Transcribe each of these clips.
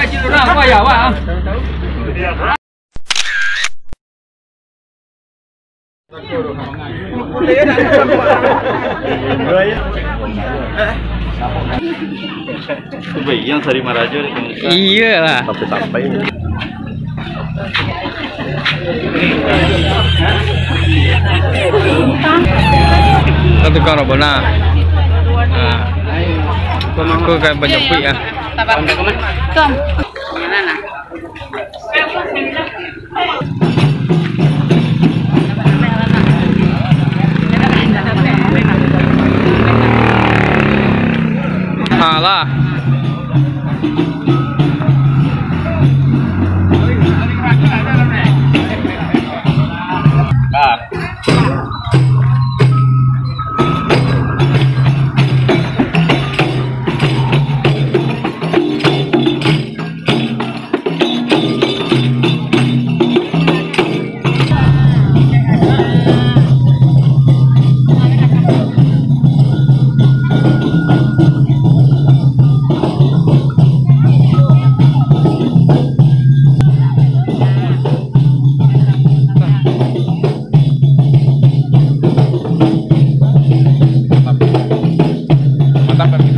Nah, kok ya, Wak? Yang dari Marajo Iya lah. Sampai Satu karo bona. Nah. Aku kayak banyak pi ya. Tom. Mana? Alah.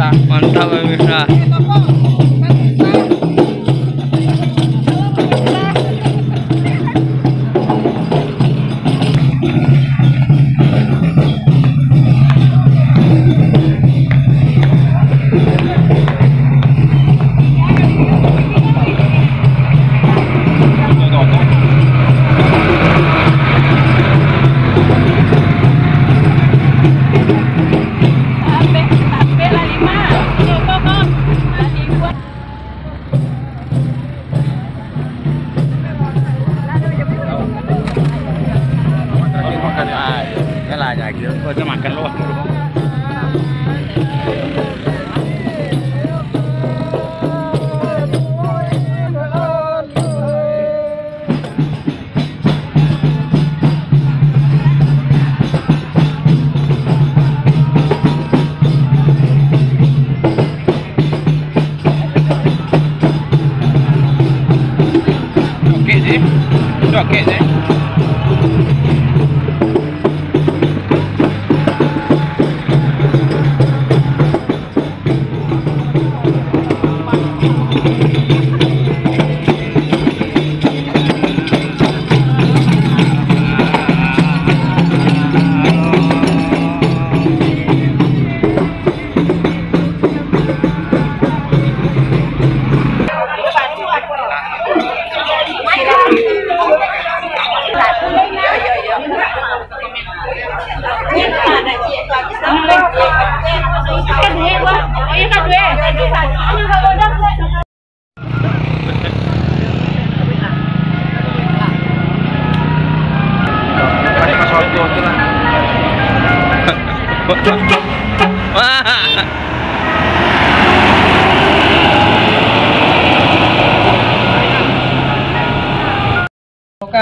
Mantap pemirsa. Kita makan loh. Oke sih. Oke sih.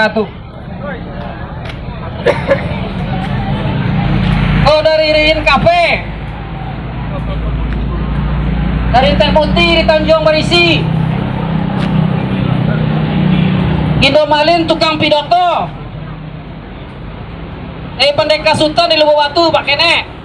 Tuh. Oh, dari Ririn Cafe. Dari Teh Putih di Tanjung Marisi. Indomalin tukang pidato. Pendeka Sultan di Lubawatu, Pak Kene.